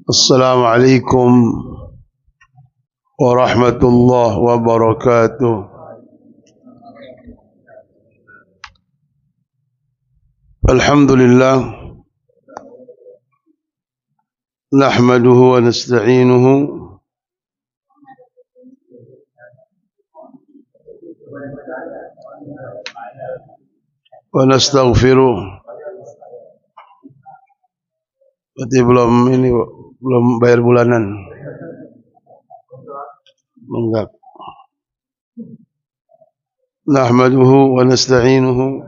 السلام عليكم ورحمة الله وبركاته. الحمد لله نحمده ونستعينه ونستغفره. Berarti belum bayar bulanan. Enggak. Nahmaduhu wa nasta'inuhu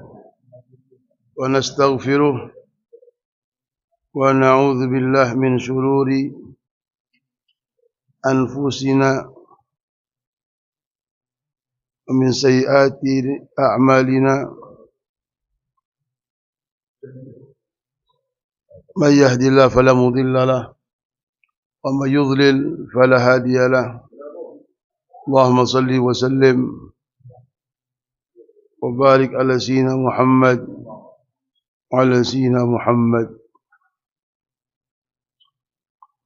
wa nastaghfiruh wa na'udzu billahi min syururi anfusina wa min sayyiati a'malina. من يهد الله فلا مضل له ومن يضلل فلا هادي له. اللهم صل وسلم وبارك على سيدنا محمد وعلى سيدنا محمد.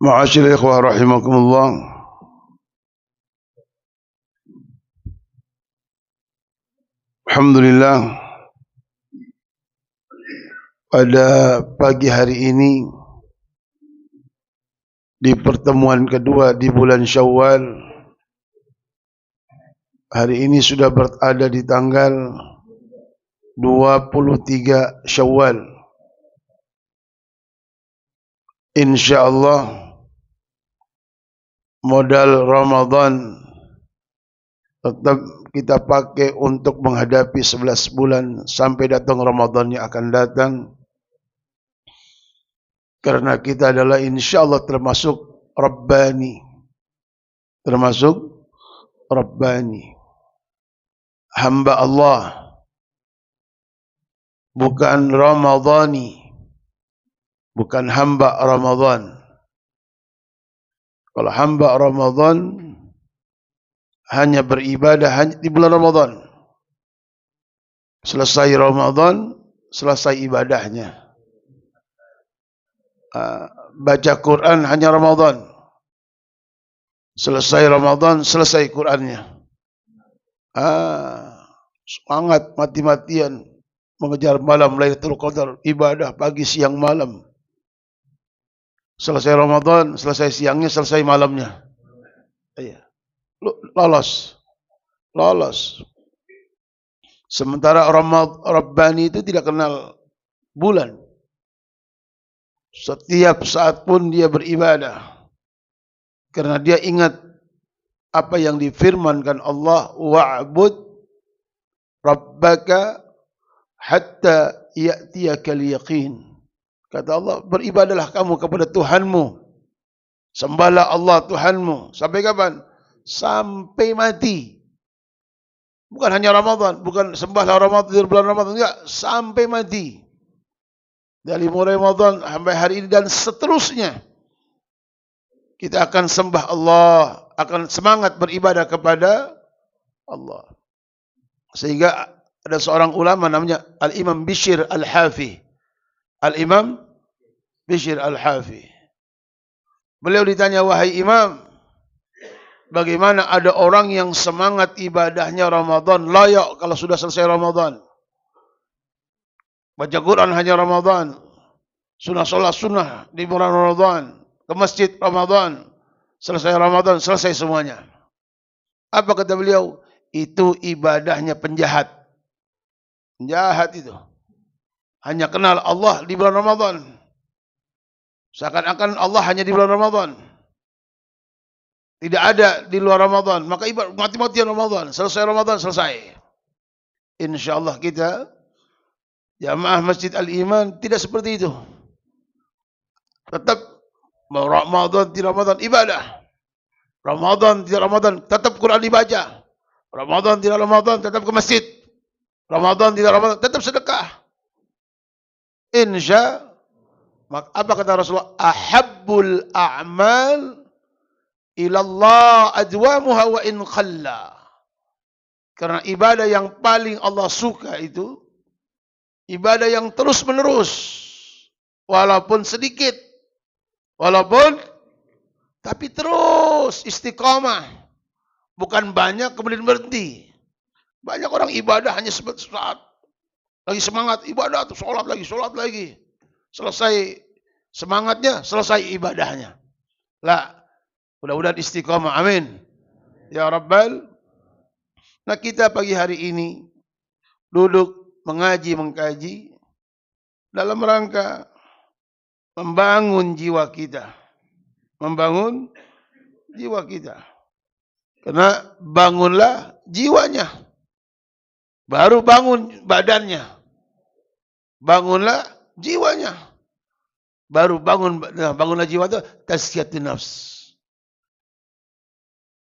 معاشر الإخوة رحمكم الله. Alhamdulillah, pada pagi hari ini di pertemuan kedua di bulan Syawal, hari ini sudah berada di tanggal 23 Syawal. InsyaAllah modal Ramadan tetap kita pakai untuk menghadapi 11 bulan sampai datang Ramadan yang akan datang. Karena kita adalah insyaAllah termasuk Rabbani. Termasuk Rabbani. Hamba Allah. Bukan Ramadhani. Bukan hamba Ramadan. Kalau hamba Ramadan hanya beribadah hanya di bulan Ramadan. Selesai Ramadan, selesai ibadahnya. Baca Quran hanya Ramadan. Selesai Ramadan, selesai Qurannya. Semangat mati-matian mengejar malam Lailatul Qadar, ibadah pagi siang malam. Selesai Ramadan, selesai siangnya, selesai malamnya. Lolos. Sementara Rabbani itu tidak kenal bulan. Setiap saat pun dia beribadah. Karena dia ingat apa yang difirmankan Allah, wa'bud rabbaka hatta ya'tiyakal yaqin. Kata Allah, beribadahlah kamu kepada Tuhanmu. Sembahlah Allah Tuhanmu. Sampai kapan? Sampai mati. Bukan hanya Ramadan, bukan sembahlah Ramadan di bulan Ramadan, enggak, sampai mati. Dari mulai Ramadan sampai hari ini dan seterusnya. Kita akan sembah Allah, akan semangat beribadah kepada Allah. Sehingga ada seorang ulama namanya Al-Imam Bishr Al-Hafi. Al-Imam Bishr Al-Hafi. Beliau ditanya, wahai Imam, bagaimana ada orang yang semangat ibadahnya Ramadan, layak kalau sudah selesai Ramadan. Baca Quran hanya Ramadan. Sunnah sholat sunnah di bulan Ramadan. Ke masjid Ramadan. Selesai Ramadan, selesai semuanya. Apa kata beliau? Itu ibadahnya penjahat. Penjahat itu. Hanya kenal Allah di bulan Ramadan. Seakan-akan Allah hanya di bulan Ramadan. Tidak ada di luar Ramadan. Maka ibadah mati-matian Ramadan. Selesai Ramadan, selesai. InsyaAllah kita jamaah Masjid Al-Iman tidak seperti itu. Tetap Ramadan tidak Ramadan ibadah. Ramadan tidak Ramadan tetap Quran dibaca. Ramadan tidak Ramadan tetap ke masjid. Ramadan tidak Ramadan tetap sedekah. Apa kata Rasulullah? Ahabbul a'mal ilallah adwamuha wa in khalla. Karena ibadah yang paling Allah suka itu ibadah yang terus menerus, walaupun sedikit, walaupun Tapi terus istiqomah. Bukan banyak kemudian berhenti. Banyak orang ibadah hanya saat lagi semangat ibadah tuh sholat lagi. Selesai semangatnya, selesai ibadahnya. Lah, mudah-mudahan istiqomah. Amin. Ya Rabbal. Nah, kita pagi hari ini duduk mengkaji dalam rangka membangun jiwa kita. Membangun jiwa kita. Karena bangunlah jiwanya. Baru bangun badannya. Bangunlah jiwanya. Baru bangunlah jiwa itu tazkiyatun nafs.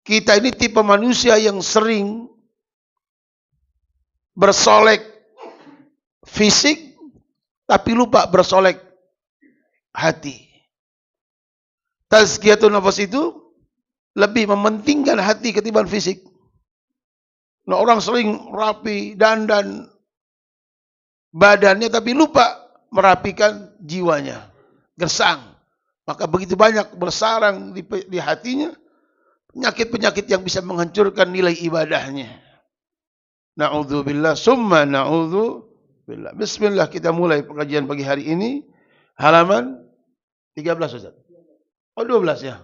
Kita ini tipe manusia yang sering bersolek fisik tapi lupa bersolek hati. Tazkiyatun nafs itu lebih mementingkan hati ketimbang fisik. Nah, orang sering rapi dandan badannya tapi lupa merapikan jiwanya. Gersang. Maka begitu banyak bersarang di hatinya penyakit-penyakit yang bisa menghancurkan nilai ibadahnya. Na'udzubillah summa na'udzubillah. Bismillah, kita mulai pengajian pagi hari ini. Halaman 13 Ustaz. Oh 12 ya.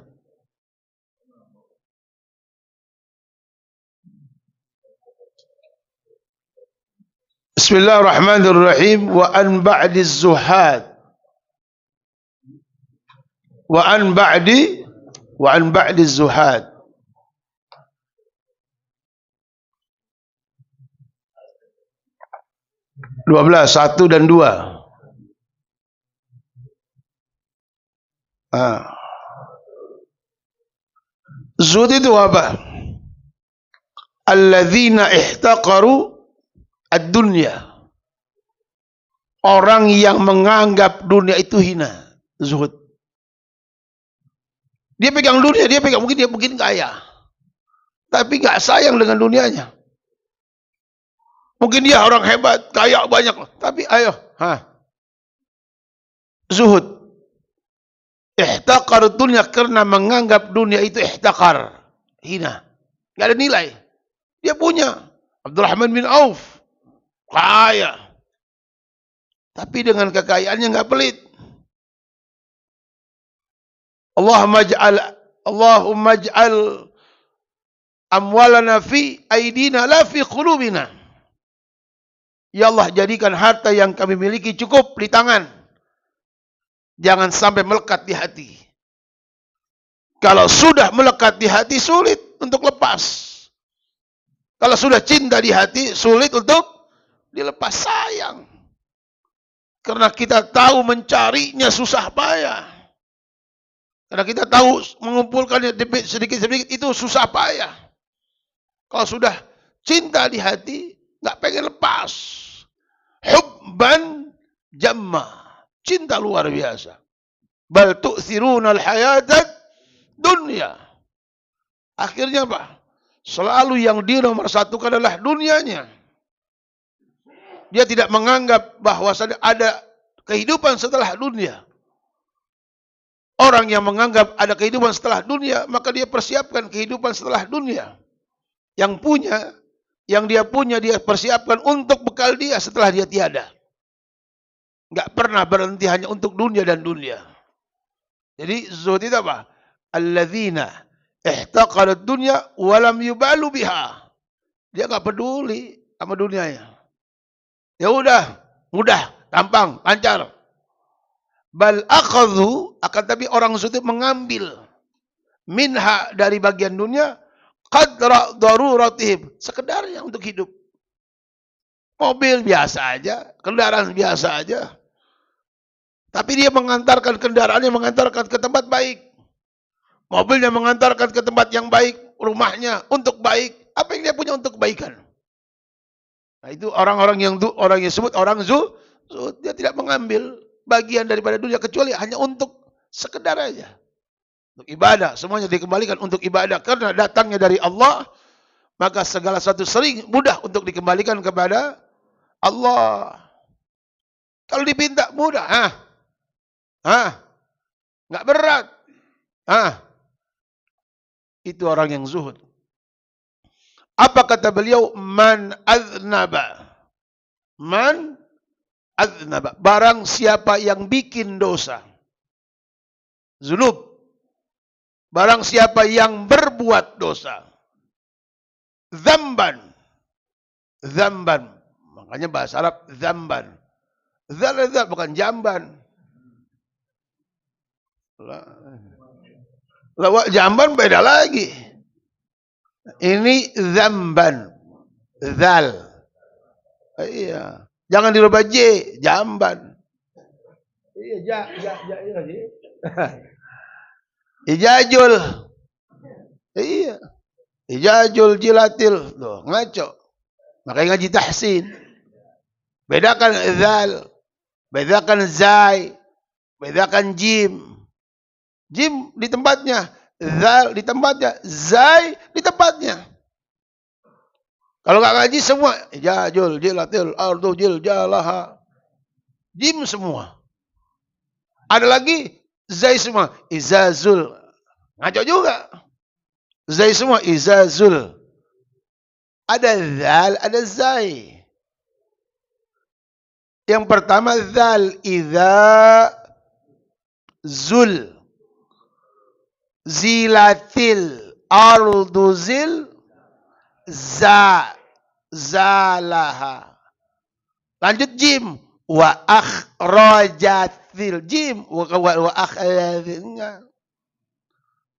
Bismillahirrahmanirrahim. Wa an ba'diz zuhad. Wa an ba'diz zuhad. Dua belas, 1 dan 2. Zuhud itu apa? Alladzina ihtaqaru ad-dunya. Orang yang menganggap dunia itu hina. Zuhud. Dia pegang dunia, mungkin dia kaya. Tapi gak sayang dengan dunianya. Mungkin dia orang hebat, kaya banyak. Tapi ayo. Zuhud. Ihtaqar dunia karena menganggap dunia itu ihtakar. Hina. Gak ada nilai. Dia punya. Abdurrahman bin Auf. Kaya. Tapi dengan kekayaannya gak pelit. Allahumma ij'al amwalana fi aidina la fi qulubina. Ya Allah, jadikan harta yang kami miliki cukup di tangan. Jangan sampai melekat di hati. Kalau sudah melekat di hati, sulit untuk lepas. Kalau sudah cinta di hati, sulit untuk dilepas. Sayang. Karena kita tahu mencarinya susah payah. Karena kita tahu mengumpulkannya sedikit-sedikit itu susah payah. Kalau sudah cinta di hati, nggak pengen lepas. Hubban jamma. Cinta luar biasa. Bal tu'thiruna al-hayatad dunya. Akhirnya apa? Selalu yang di nomor satu adalah dunianya. Dia tidak menganggap bahwa ada kehidupan setelah dunia. Orang yang menganggap ada kehidupan setelah dunia, maka dia persiapkan kehidupan setelah dunia. Yang dia punya, dia persiapkan untuk bekal dia setelah dia tiada. Enggak pernah berhenti hanya untuk dunia dan dunia. Jadi zuhud itu apa? Alladzina ihtaqarat dunya wa lam yubalu biha. Dia enggak peduli sama dunianya. Ya udah, mudah, gampang, lancar. Bal akhadhu, akan tapi orang zuhud mengambil minha dari bagian dunia qadra daruratihim, sekedarnya untuk hidup. Mobil biasa aja, kendaraan biasa aja. Tapi dia mengantarkan kendaraannya, mengantarkan ke tempat baik. Mobilnya mengantarkan ke tempat yang baik, rumahnya untuk baik. Apa yang dia punya untuk kebaikan? Nah, itu orang yang disebut orang zuhud, dia tidak mengambil bagian daripada dunia kecuali hanya untuk sekedar aja. Untuk ibadah, semuanya dikembalikan untuk ibadah karena datangnya dari Allah, maka segala sesuatu sering mudah untuk dikembalikan kepada Allah. Kalau dipinta mudah, enggak berat. Itu orang yang zuhud. Apa kata beliau? Man aznaba. Man aznaba. Barang siapa yang bikin dosa. Zunub. Barang siapa yang berbuat dosa. Zamban. Zamban. Makanya bahasa Arab zamban. Zal bukan jamban. Lawak jamban beda lagi. Ini zamban. Zal. Iya. Jangan dirubah J, jamban. Iya, Ijajul. Iya. Ijajul jilatil. Tuh, ngaco. Makanya ngaji tahsin. Bedakan zal. Bedakan zai. Bedakan jim. Jim di tempatnya. Zal di tempatnya. Zai di tempatnya. Kalau nggak ngaji semua. Ijajul jilatil. Ardu jil jalaha. Jim semua. Ada lagi. Zai semua. Izazul. Ngaco juga. Zai semua. Izazul. Ada zal, ada zai. Yang pertama zal. Iza zul. Zilatil. Ardu zil. Zalaha. Lanjut jim. Wa akhrajatil. Jim. Wa akhrajatil.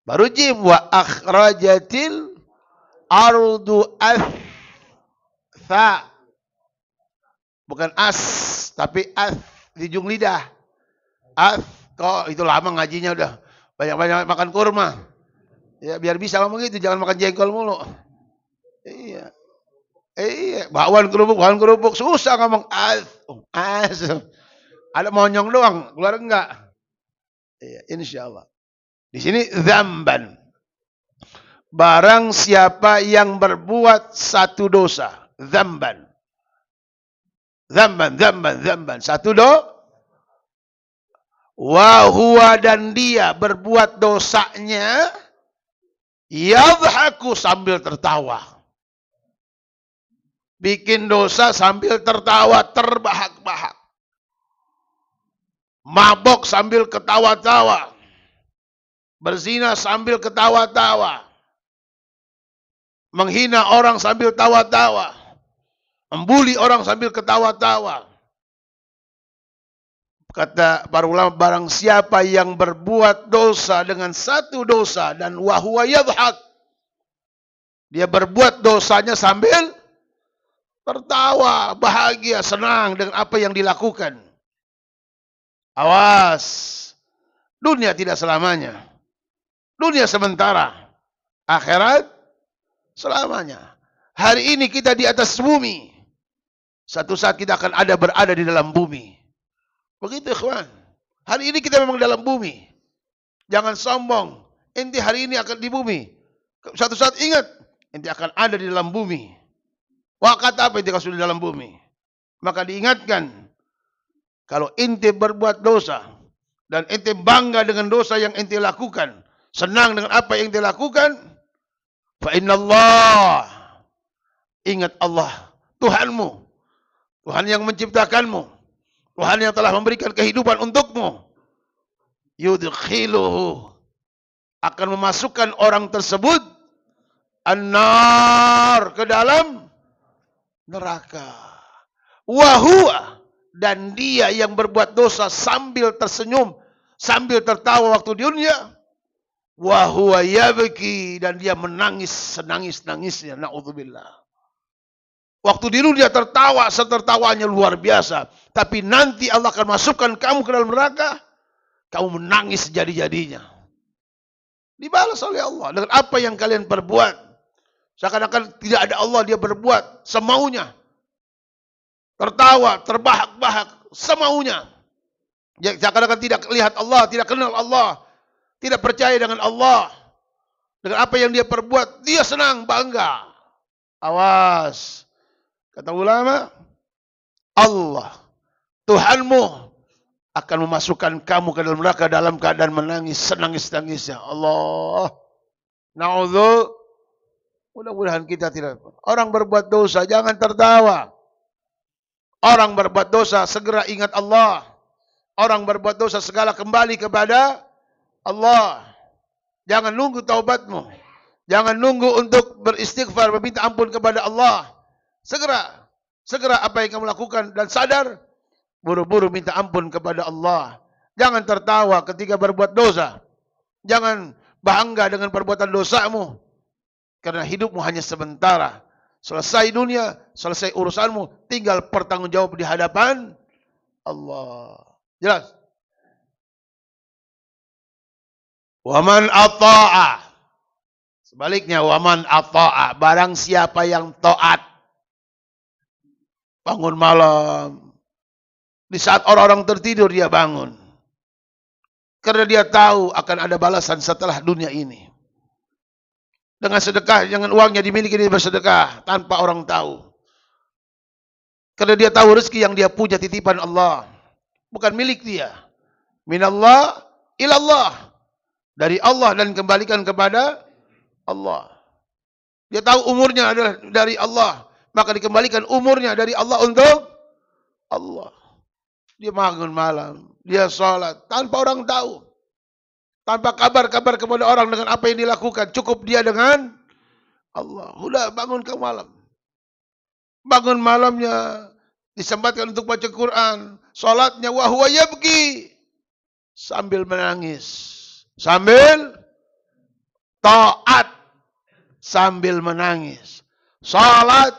Baru jim. Wa akhrajatil. Ardu tha. Bukan as. Tapi as. Di ujung lidah. As. Kok itu lama ngajinya udah. Banyak-banyak makan kurma. Ya biar bisa ngomong gitu. Jangan makan jengkol mulu. Iya. Iya. Bakwan kerupuk. Susah ngomong as. As. Ada monyong doang. Keluar enggak. Iya. InsyaAllah. Di sini zamban. Barang siapa yang berbuat satu dosa. Zamban. Zamban. Satu wa huwa dan dia berbuat dosanya. Yadhaku sambil tertawa. Bikin dosa sambil tertawa. Terbahak-bahak. Mabok sambil ketawa-tawa. Berzina sambil ketawa-tawa. Menghina orang sambil tawa-tawa. Membuli orang sambil ketawa-tawa. Kata para ulama, barang siapa yang berbuat dosa dengan satu dosa dan wahuwa yadhak. Dia berbuat dosanya sambil tertawa, bahagia, senang dengan apa yang dilakukan. Awas. Dunia tidak selamanya. Dunia sementara. Akhirat selamanya. Hari ini kita di atas bumi. Satu saat kita akan berada di dalam bumi. Begitu ikhwan. Hari ini kita memang dalam bumi. Jangan sombong. Ente hari ini akan di bumi. Satu saat ingat. Ente akan ada di dalam bumi. Wah kata apa ente kalau sudah di dalam bumi? Maka diingatkan. Kalau ente berbuat dosa. Dan ente bangga dengan dosa yang ente lakukan. Senang dengan apa yang ente lakukan. Fa innallah. Ingat Allah. Tuhanmu. Tuhan yang menciptakanmu. Tuhan yang telah memberikan kehidupan untukmu. Yudkhiluhu. Akan memasukkan orang tersebut. An-nar. Ke dalam neraka. Wahuwa. Dan dia yang berbuat dosa sambil tersenyum. Sambil tertawa waktu di dunia. Wahuwa yabki. Dan dia menangis senangis-nangisnya. Na'udzubillah. Waktu di dunia tertawa, setertawanya luar biasa. Tapi nanti Allah akan masukkan kamu ke dalam neraka. Kamu menangis sejadi-jadinya. Dibalas oleh Allah dengan apa yang kalian perbuat. Seakan-akan tidak ada Allah, dia berbuat semaunya. Tertawa, terbahak-bahak, semaunya. Seakan-akan tidak lihat Allah, tidak kenal Allah. Tidak percaya dengan Allah. Dengan apa yang dia perbuat, dia senang, bangga. Awas. Kata ulama, Allah, Tuhanmu akan memasukkan kamu ke dalam neraka dalam keadaan menangis, senangis-nangisnya. Allah. Na'udzu, mudah-mudahan kita tidak. Orang berbuat dosa jangan tertawa. Orang berbuat dosa segera ingat Allah. Orang berbuat dosa segala kembali kepada Allah. Jangan nunggu taubatmu. Jangan nunggu untuk beristighfar, meminta ampun kepada Allah. Segera apa yang kamu lakukan dan sadar, buru-buru minta ampun kepada Allah. Jangan tertawa ketika berbuat dosa. Jangan bangga dengan perbuatan dosamu. Karena hidupmu hanya sementara. Selesai dunia, selesai urusanmu, tinggal bertanggungjawab di hadapan Allah. Jelas? Waman ata'a. Sebaliknya, waman ata'a. Barang siapa yang taat. Bangun malam. Di saat orang-orang tertidur dia bangun. Karena dia tahu akan ada balasan setelah dunia ini. Dengan sedekah, dengan uangnya dimiliki dia bersedekah tanpa orang tahu. Karena dia tahu rezeki yang dia punya titipan Allah. Bukan milik dia. Minallah ilallah. Dari Allah dan kembalikan kepada Allah. Dia tahu umurnya adalah dari Allah. Maka dikembalikan umurnya dari Allah untuk Allah. Dia bangun malam. Dia sholat tanpa orang tahu. Tanpa kabar-kabar kepada orang dengan apa yang dilakukan. Cukup dia dengan Allah. Udah bangun ke malam. Bangun malamnya. Disempatkan untuk baca Quran. Salatnya wahuwa yabki. Sambil menangis. Sambil taat. Sambil menangis. Salat.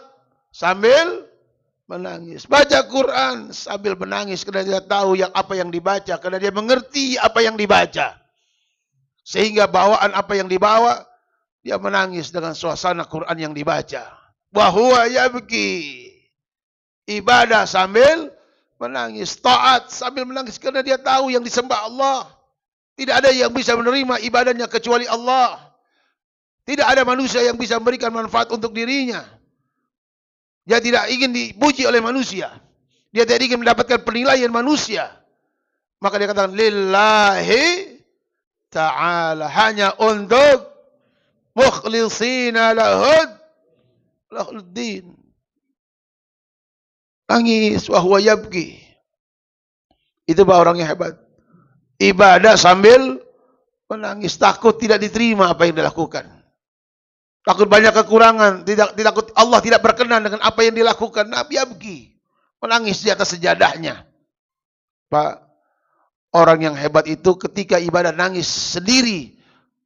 Sambil menangis. Baca Quran. Sambil menangis. Karena dia tahu apa yang dibaca. Karena dia mengerti apa yang dibaca. Sehingga bawaan apa yang dibawa, dia menangis dengan suasana Quran yang dibaca. Wahuwa yabki. Ibadah sambil menangis. Taat sambil menangis. Karena dia tahu yang disembah Allah. Tidak ada yang bisa menerima ibadahnya kecuali Allah. Tidak ada manusia yang bisa memberikan manfaat untuk dirinya. Dia tidak ingin dipuji oleh manusia. Dia tidak ingin mendapatkan penilaian manusia. Maka dia katakan, lillahi ta'ala, hanya untuk mukhlisina lahuddin. Nangis wahuwa yabki. Itu orang yang hebat. Ibadah sambil menangis, takut tidak diterima apa yang dilakukan. Takut banyak kekurangan, takut Allah tidak berkenan dengan apa yang dilakukan. Nabi yabki, menangis di atas sejadahnya. Pak, orang yang hebat itu ketika ibadah nangis sendiri.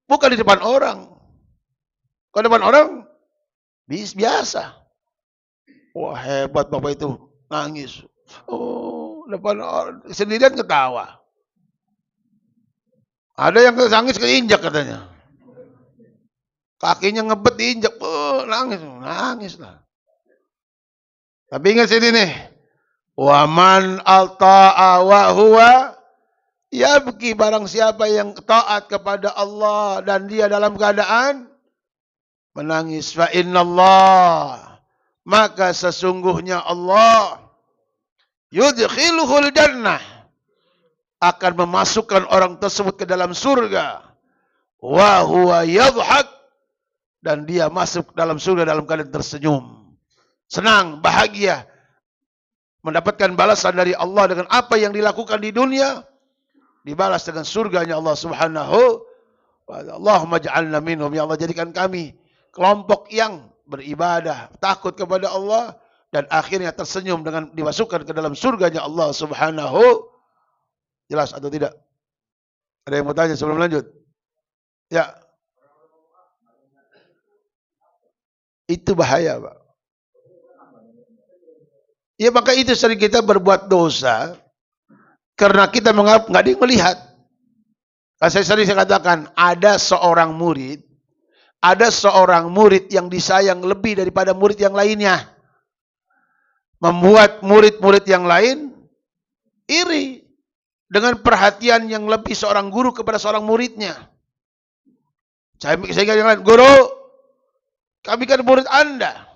Bukan di depan orang. Kalau di depan orang, biasa. Wah hebat Bapak itu, nangis. Oh, depan orang, sendirian ketawa. Ada yang nangis keinjak katanya. Kakinya ngebet diinjak. Oh, nangis lah. Tapi ingat sini nih. Waman alta'a wa huwa yabki, barang siapa yang taat kepada Allah dan dia dalam keadaan menangis. Fa innallah, maka sesungguhnya Allah yudkhiluhul jannah, akan memasukkan orang tersebut ke dalam surga. Wa huwa yadhhak, dan dia masuk dalam surga dalam keadaan tersenyum. Senang, bahagia. Mendapatkan balasan dari Allah dengan apa yang dilakukan di dunia. Dibalas dengan surganya Allah subhanahu wa ta'ala. Allahumma ja'alna minhum. Ya Allah, jadikan kami kelompok yang beribadah, takut kepada Allah, dan akhirnya tersenyum dengan dimasukkan ke dalam surganya Allah subhanahu. Jelas atau tidak? Ada yang mau tanya sebelum lanjut? Ya. Itu bahaya, Pak. Ya, maka itu sering kita berbuat dosa karena kita menganggap nggak ada yang melihat. Saya katakan, ada seorang murid yang disayang lebih daripada murid yang lainnya. Membuat murid-murid yang lain iri dengan perhatian yang lebih seorang guru kepada seorang muridnya. Saya katakan, guru, kami kan murid Anda.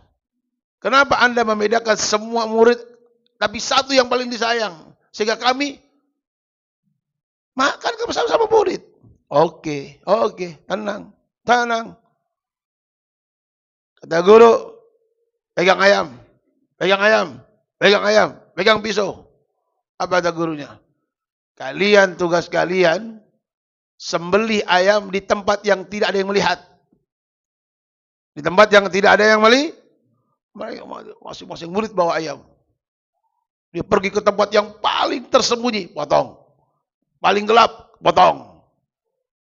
Kenapa Anda membedakan semua murid, tapi satu yang paling disayang? Sehingga kami makan bersama-sama murid. Oke, tenang. Kata guru, pegang ayam, pegang ayam, pegang ayam, pegang pisau. Apa kata gurunya? Kalian, tugas kalian sembelih ayam di tempat yang tidak ada yang melihat. Di tempat yang tidak ada yang melihat. Masing-masing murid bawa ayam. Dia pergi ke tempat yang paling tersembunyi, potong. Paling gelap, potong.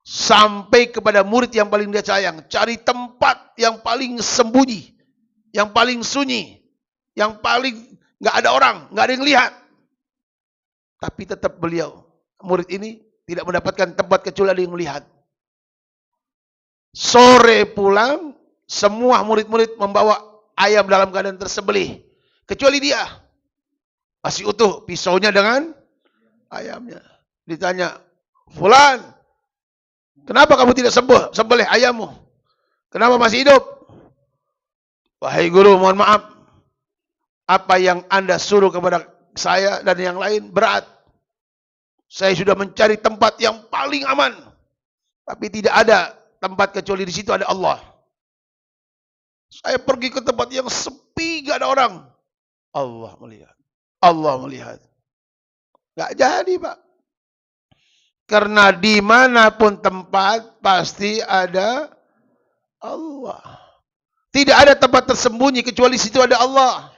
Sampai kepada murid yang paling dia sayang. Cari tempat yang paling sembunyi. Yang paling sunyi. Yang paling nggak ada orang, nggak ada yang lihat. Tapi tetap beliau, murid ini tidak mendapatkan tempat kecuali ada yang melihat. Sore pulang, semua murid-murid membawa ayam dalam keadaan tersembelih. Kecuali dia. Masih utuh pisaunya dengan ayamnya. Ditanya, Fulan, kenapa kamu tidak sembelih ayammu? Kenapa masih hidup? Wahai guru, mohon maaf. Apa yang Anda suruh kepada saya dan yang lain berat. Saya sudah mencari tempat yang paling aman. Tapi tidak ada tempat kecuali di situ ada Allah. Saya pergi ke tempat yang sepi, gak ada orang. Allah melihat. Allah melihat. Gak jadi, Pak. Karena dimanapun tempat pasti ada Allah. Tidak ada tempat tersembunyi kecuali di situ ada Allah.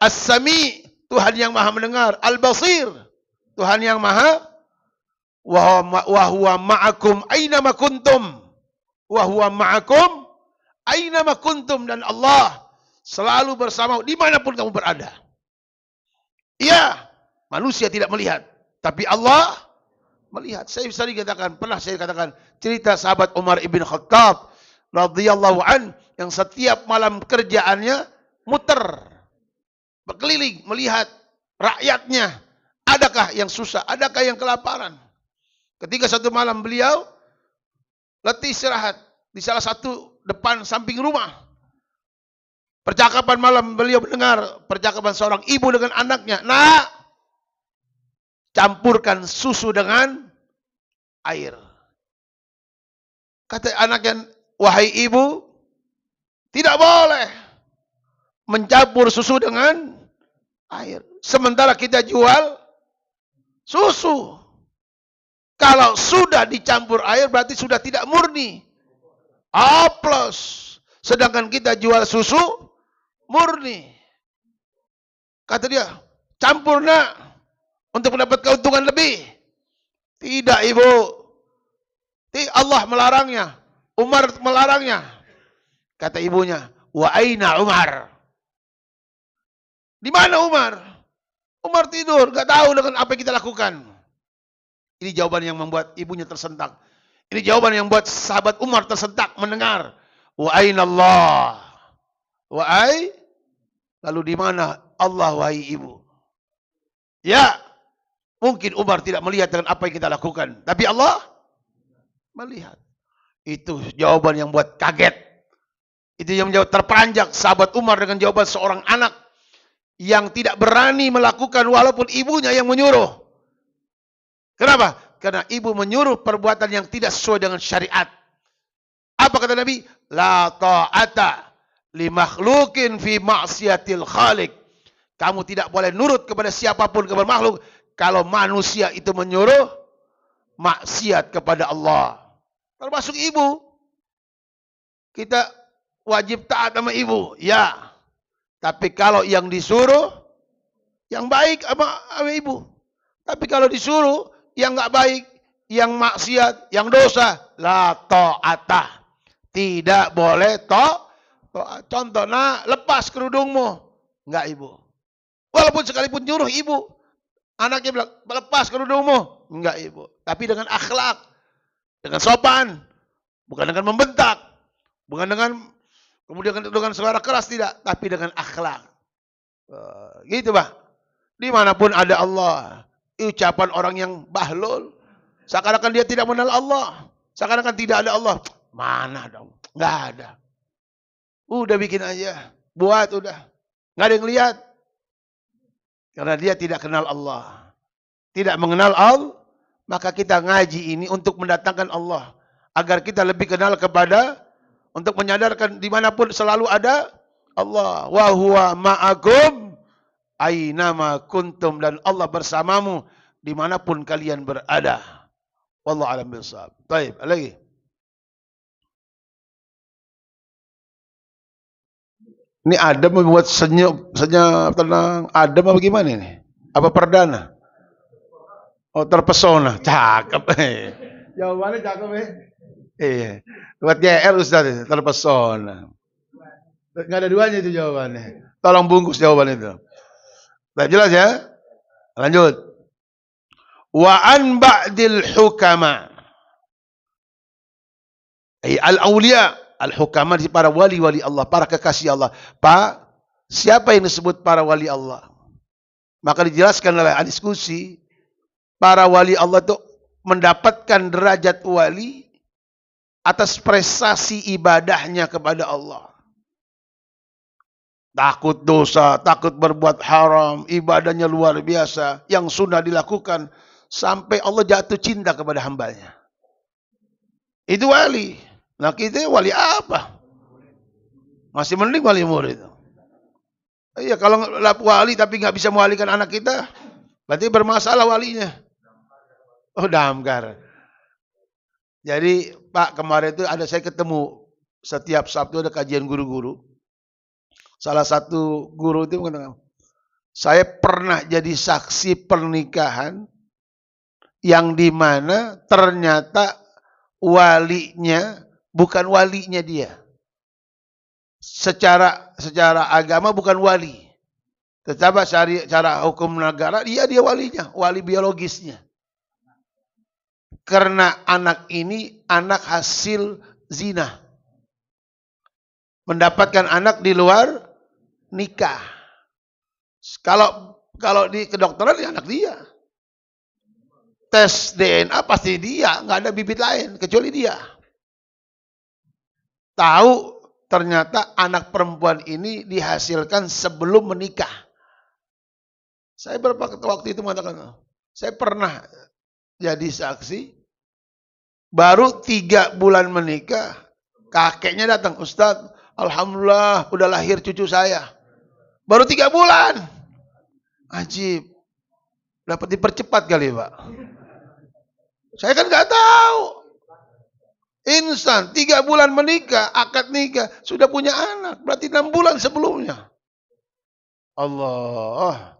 As-Sami, Tuhan yang maha mendengar. Al-Basir, Tuhan yang maha. Wa huwa ma'akum aynama kuntum. Wa huwa ma'akum aynama kuntum. Dan Allah selalu bersama dimanapun kamu berada. Iya, manusia tidak melihat. Tapi Allah melihat. Pernah saya katakan cerita sahabat Umar ibn Khattab radhiyallahu an yang setiap malam kerjaannya muter, berkeliling melihat rakyatnya. Adakah yang susah? Adakah yang kelaparan? Ketika satu malam beliau letih istirahat di salah satu depan samping rumah. Percakapan malam beliau mendengar percakapan seorang ibu dengan anaknya. Nak, campurkan susu dengan air. Kata anaknya, wahai ibu, tidak boleh mencampur susu dengan air. Sementara kita jual susu. Kalau sudah dicampur air berarti sudah tidak murni. Plus. Sedangkan kita jual susu murni. Kata dia, campur nak untuk mendapat keuntungan lebih. Tidak ibu. Allah melarangnya. Umar melarangnya. Kata ibunya, wa aina Umar? Di mana Umar? Umar tidur, gak tahu dengan apa yang kita lakukan. Ini jawaban yang membuat ibunya tersentak. Ini jawaban yang membuat sahabat Umar tersentak mendengar. Wa aina Allah? Lalu di mana Allah wahai ibu? Ya, mungkin Umar tidak melihat dengan apa yang kita lakukan. Tapi Allah melihat. Itu jawaban yang buat kaget. Itu yang menjawab terperanjak sahabat Umar dengan jawaban seorang anak yang tidak berani melakukan walaupun ibunya yang menyuruh. Kenapa? Karena ibu menyuruh perbuatan yang tidak sesuai dengan syariat. Apa kata Nabi? La ta'ata li makhlukin fi ma'siyatil khaliq. Kamu tidak boleh nurut kepada siapapun kepada makhluk kalau manusia itu menyuruh maksiat kepada Allah. Termasuk ibu. Kita wajib taat sama ibu. Ya. Tapi kalau yang disuruh yang baik sama ibu. Tapi kalau disuruh yang nggak baik, yang maksiat, yang dosa, la ta'atah. Tidak boleh ta'at. Contoh, nak, lepas kerudungmu. Enggak ibu. Walaupun sekalipun nyuruh ibu. Anaknya bilang, lepas kerudungmu. Enggak ibu. Tapi dengan akhlak. Dengan sopan. Bukan dengan membentak. Bukan dengan, kemudian dengan suara keras, tidak. Tapi dengan akhlak. Gitu Pak. Dimanapun ada Allah. Ucapan orang yang bahlul. Seakan-akan dia tidak mengenal Allah. Seakan-akan tidak ada Allah. Mana dong? Nggak ada. Udah bikin aja. Buat udah. Nggak ada yang lihat. Karena dia tidak kenal Allah. Tidak mengenal Allah. Maka kita ngaji ini untuk mendatangkan Allah. Agar kita lebih kenal kepada untuk menyadarkan dimanapun selalu ada Allah. Wa huwa ma'akum ainama kuntum, dan Allah bersamamu dimanapun kalian berada. Wallahu a'lam bishawab. Baik, lagi. Ini Adam membuat senyum, tenang. Adam apa gimana ini? Apa perdana? Oh, terpesona. Cakep. Jawabannya cakep ya. Iya. Buat GR Ustaz, terpesona. Nggak ada duanya itu jawabannya. Tolong bungkus jawaban itu. Nah, jelas ya? Lanjut. Wa an ba'dil hukama. Al-awliya. Al-hukama, para wali-wali Allah, para kekasih Allah. Siapa yang disebut para wali Allah? Maka dijelaskan oleh diskusi, para wali Allah itu mendapatkan derajat wali atas prestasi ibadahnya kepada Allah. Takut dosa, takut berbuat haram, ibadahnya luar biasa, yang sunnah dilakukan, sampai Allah jatuh cinta kepada hambanya. Itu wali. Nah, kita wali apa? Masih mending wali murid. Iya, kalau wali tapi nggak bisa mewalikan anak kita, berarti bermasalah walinya. Oh, damkar. Jadi Pak, kemarin itu saya ketemu setiap Sabtu ada kajian guru-guru. Salah satu guru itu mengatakan, saya pernah jadi saksi pernikahan yang dimana ternyata walinya bukan walinya dia. Secara agama bukan wali. Tetapi secara hukum negara dia walinya, wali biologisnya. Karena anak ini anak hasil zina. Mendapatkan anak di luar nikah. Kalau di kedokteran ya anak dia. Tes DNA pasti dia, nggak ada bibit lain kecuali dia. Tahu ternyata anak perempuan ini dihasilkan sebelum menikah. Saya waktu itu mengatakan, saya pernah jadi saksi, baru 3 bulan menikah, kakeknya datang, Ustadz, alhamdulillah udah lahir cucu saya. Baru 3 bulan. Ajib. Dapat dipercepat kali Pak. Saya kan nggak tahu. Insan 3 bulan menikah, akad nikah, sudah punya anak. Berarti 6 bulan sebelumnya. Allah.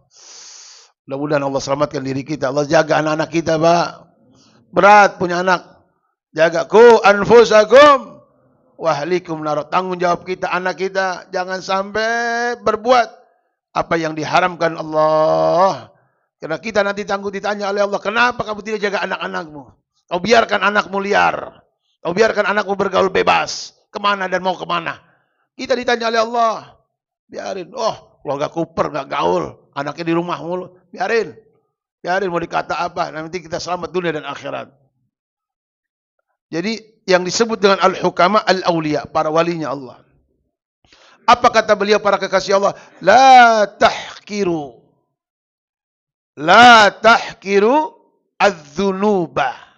Mudah-mudahan Allah selamatkan diri kita. Allah jaga anak-anak kita, Pak. Berat punya anak. Jaga ku anfusakum wahlikum nar. Tanggung jawab kita, anak kita. Jangan sampai berbuat apa yang diharamkan Allah. Karena kita nanti ditanya oleh Allah, kenapa kamu tidak jaga anak-anakmu? Kau biarkan anakmu liar. Kau biarkan anakmu bergaul bebas. Kemana dan mau kemana? Kita ditanya oleh Allah. Biarin. Oh, keluarga Cooper gak gaul. Anaknya di rumah mulu. Biarin. Biarin mau dikata apa. Nanti kita selamat dunia dan akhirat. Jadi yang disebut dengan al-hukama al-awliya. Para walinya Allah. Apa kata beliau para kekasih Allah? La tahkiru. La tahkiru az-dzunubah.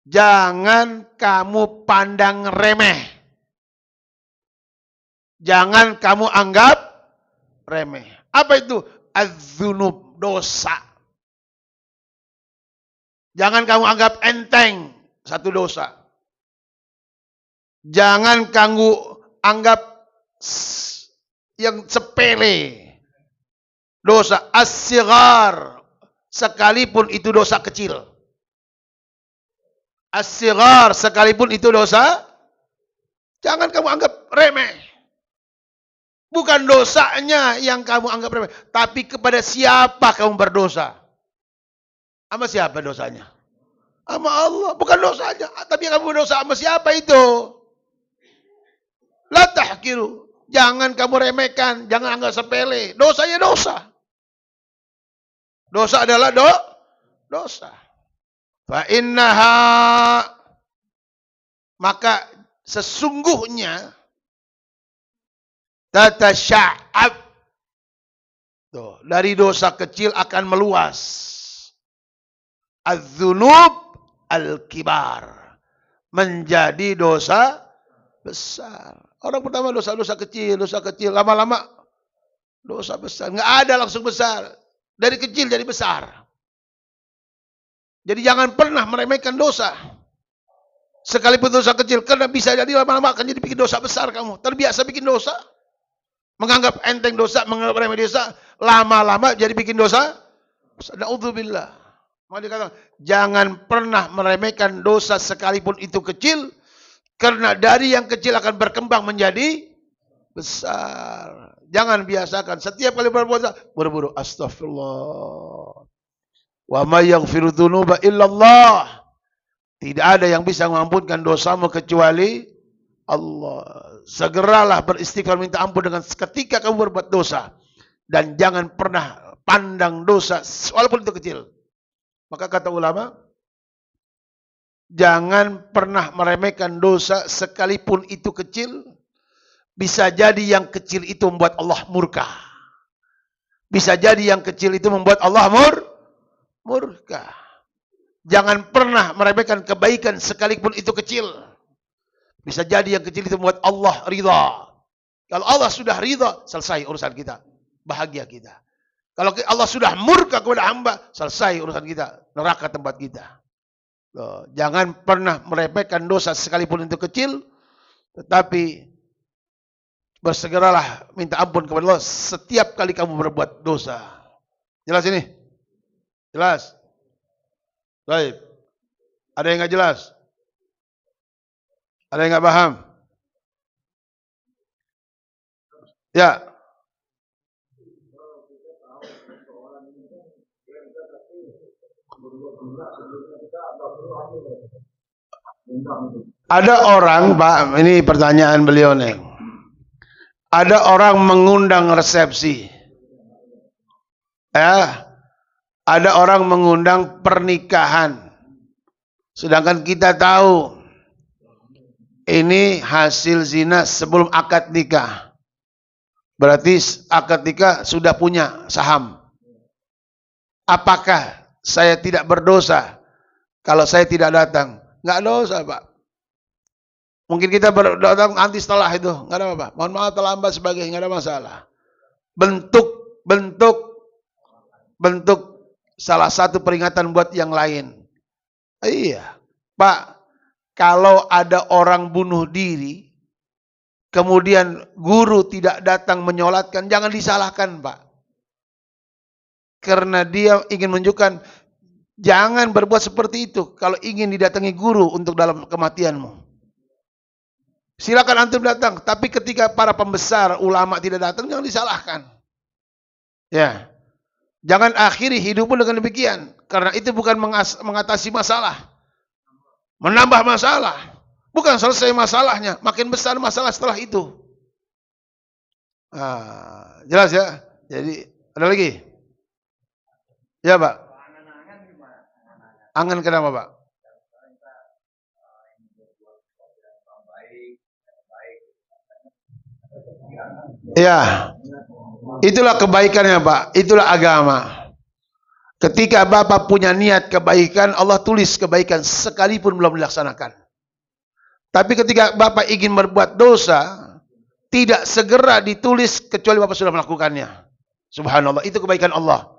Jangan kamu pandang remeh. Jangan kamu anggap remeh. Apa itu? Az-dzunub, dosa. Jangan kamu anggap enteng satu dosa. Jangan kamu anggap yang sepele. Dosa as-sighar, sekalipun itu dosa kecil. As-sighar, sekalipun itu dosa, jangan kamu anggap remeh. Bukan dosanya yang kamu anggap remeh, tapi kepada siapa kamu berdosa. Sama siapa dosanya? Sama Allah, bukan dosanya. Tapi kamu berdosa sama siapa itu? La tahkiru. Jangan kamu remehkan, jangan anggap sepele. Dosanya dosa. Dosa adalah dosa. Fa innaha, maka sesungguhnya tatasya'ab, dari dosa kecil akan meluas. Az-dzunub al-kibar, menjadi dosa besar. Orang pertama dosa-dosa kecil, lama-lama dosa besar. Nggak ada langsung besar. Dari kecil jadi besar. Jadi jangan pernah meremehkan dosa. Sekalipun dosa kecil, karena bisa jadi lama-lama akan jadi bikin dosa besar kamu. Terbiasa bikin dosa. Menganggap enteng dosa, menganggap remeh dosa. Lama-lama jadi bikin dosa. Na'udzubillah. Maka dikatakan, jangan pernah meremehkan dosa sekalipun itu kecil. Karena dari yang kecil akan berkembang menjadi besar. Jangan biasakan. Setiap kali berbuat dosa, buru-buru. Astagfirullah. Wa may yaghfiru dzunuba illallah. Tidak ada yang bisa mengampunkan dosamu kecuali Allah. Segeralah beristighfar minta ampun dengan ketika kamu berbuat dosa. Dan jangan pernah pandang dosa walaupun itu kecil. Maka kata ulama, jangan pernah meremehkan dosa sekalipun itu kecil. Bisa jadi yang kecil itu membuat Allah murka. Bisa jadi yang kecil itu membuat Allah murka. Jangan pernah meremehkan kebaikan sekalipun itu kecil. Bisa jadi yang kecil itu membuat Allah ridha. Kalau Allah sudah ridha, selesai urusan kita. Bahagia kita. Kalau Allah sudah murka kepada hamba, selesai urusan kita. Neraka tempat kita. Loh, jangan pernah meremehkan dosa sekalipun itu kecil. Tetapi bersegeralah minta ampun kepada Allah setiap kali kamu berbuat dosa. Jelas ini? Jelas? Baik. Ada yang nggak jelas? Ada yang nggak paham? Ya. Ada orang, Pak, ini pertanyaan beliau nih. Ada orang mengundang resepsi. Ya. Ada orang mengundang pernikahan. Sedangkan kita tahu ini hasil zina sebelum akad nikah. Berarti akad nikah sudah punya saham. Apakah saya tidak berdosa kalau saya tidak datang? Nggak dosa, Pak. Mungkin kita datang nanti setelah itu. Nggak ada apa-apa. Mohon maaf terlambat sebagainya. Nggak ada masalah. Bentuk salah satu peringatan buat yang lain. Iya. Pak, kalau ada orang bunuh diri, kemudian guru tidak datang menyolatkan, jangan disalahkan, Pak. Karena dia ingin menunjukkan, jangan berbuat seperti itu kalau ingin didatangi guru untuk dalam kematianmu. Silakan antum datang, tapi ketika para pembesar ulama tidak datang, jangan disalahkan. Ya. Jangan akhiri hidupmu dengan demikian. Karena itu bukan mengatasi masalah. Menambah masalah. Bukan selesai masalahnya. Makin besar masalah setelah itu. Jelas ya? Jadi, ada lagi? Ya, Pak. Angan kenapa, Pak? Ya. Itulah kebaikannya, Pak. Itulah agama. Ketika Bapak punya niat kebaikan, Allah tulis kebaikan sekalipun belum dilaksanakan. Tapi ketika Bapak ingin berbuat dosa, tidak segera ditulis kecuali Bapak sudah melakukannya. Subhanallah, itu kebaikan Allah.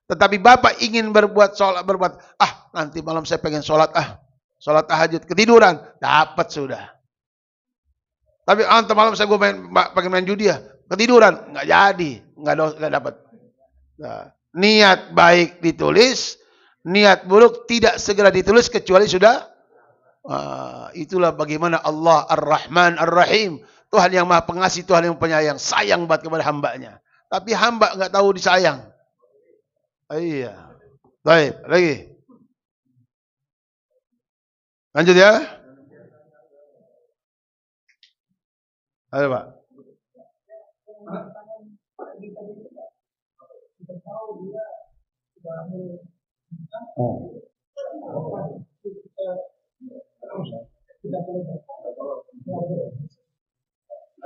Tetapi Bapak ingin berbuat sholat, nanti malam saya pengen sholat, sholat tahajud, ketiduran, dapat sudah. Tapi nanti malam saya pengen main judi ya, ketiduran, nggak jadi, nggak dapat. Nah, niat baik ditulis, niat buruk tidak segera ditulis kecuali sudah. Itulah bagaimana Allah Ar-Rahman Ar-Rahim, Tuhan yang Maha Pengasih, Tuhan yang penyayang, sayang banget kepada hambanya. Tapi hamba nggak tahu disayang. Iya. Baik, lagi. Lanjut ya. Ayo, Pak.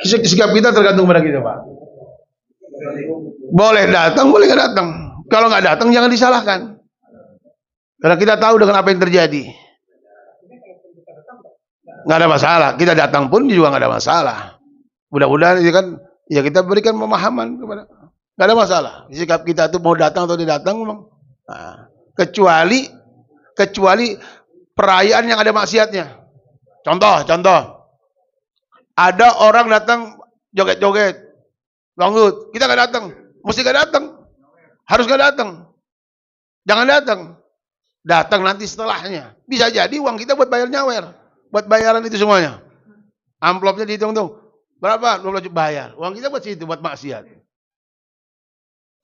Sikap kita tergantung pada kita, Pak. Boleh datang, boleh nggak datang. Kalau nggak datang jangan disalahkan. Karena kita tahu dengan apa yang terjadi. nggak ada masalah. Kita datang pun juga nggak ada masalah. Mudah-mudahan itu kan, ya kita berikan pemahaman kepada, nggak ada masalah. Sikap kita itu mau datang atau tidak datang memang. Nah, kecuali perayaan yang ada maksiatnya. Contoh, ada orang datang joget-joget, dangdut, kita nggak datang, mesti nggak datang, harus nggak datang, jangan datang, datang nanti setelahnya. Bisa jadi uang kita buat bayar nyawer, buat bayaran itu semuanya. Amplopnya dihitung-hitung, berapa? 12 juta bayar. Uang kita buat situ, buat maksiat.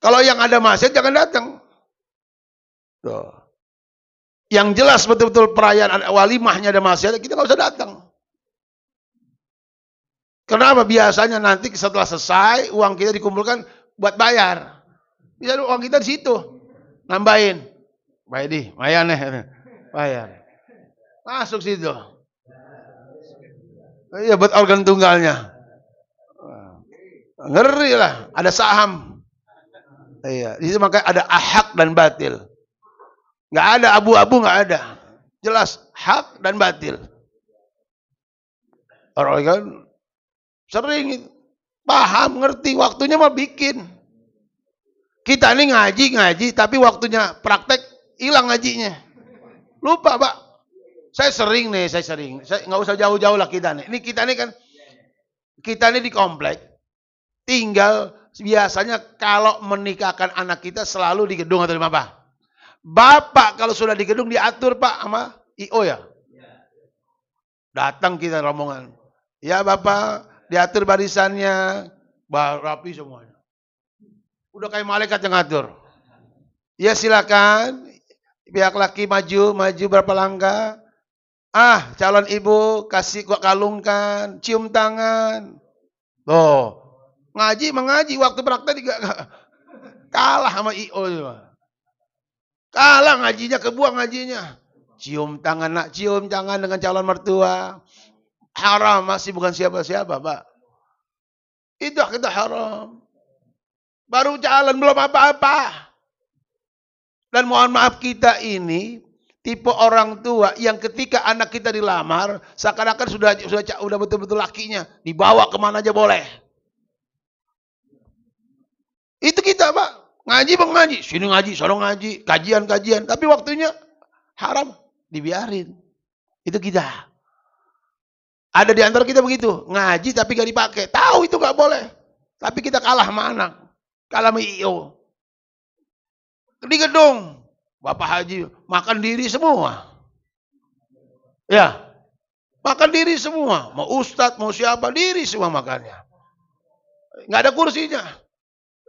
Kalau yang ada maksiat jangan datang. Tuh. Yang jelas betul-betul perayaan walimahnya ada maksiat, kita nggak usah datang. Kenapa? Biasanya nanti setelah selesai uang kita dikumpulkan buat bayar. Bisa uang kita di situ, nambahin. Bayar di, bayar. Masuk situ. Iya, buat organ tunggalnya. Ngeri lah, ada saham. Iya, di situ makanya ada hak dan batil. Nggak ada abu-abu, nggak ada. Jelas hak dan batil. Orang kan sering paham, ngerti, waktunya mau bikin. Kita ini ngaji, tapi waktunya praktek hilang ngajinya. Lupa, Pak. Saya sering. Saya nggak usah jauh-jauh lah kita nih. Ini kita nih di komplek. Tinggal biasanya kalau menikahkan anak kita selalu di gedung atau di apa? Bapak kalau sudah di gedung diatur Pak sama IO ya. Datang kita rombongan. Ya Bapak, diatur barisannya, rapi semuanya. Udah kayak malaikat yang ngatur. Ya silakan, pihak laki maju berapa langkah. Calon ibu kasih gua kalungkan, cium tangan. Loh, mengaji waktu praktek juga kalah sama IO juga. Kalah ngajinya, kebuang ngajinya. Cium tangan dengan calon mertua. Haram, masih bukan siapa-siapa, Pak. Itu kita haram. Baru jalan, belum apa-apa. Dan mohon maaf, kita ini tipe orang tua yang ketika anak kita dilamar, seakan-akan sudah betul-betul lakinya. Dibawa kemana aja boleh. Itu kita, Pak. Ngaji, sini ngaji, sono ngaji, kajian. Tapi waktunya haram, dibiarin. Itu kita. Ada di antara kita begitu, ngaji tapi gak dipakai. Tahu itu gak boleh. Tapi kita kalah sama anak. Kalah sama IO. Di gedung, Bapak Haji makan diri semua. Ya, makan diri semua. Mau ustadz, mau siapa, diri semua makannya. Gak ada kursinya.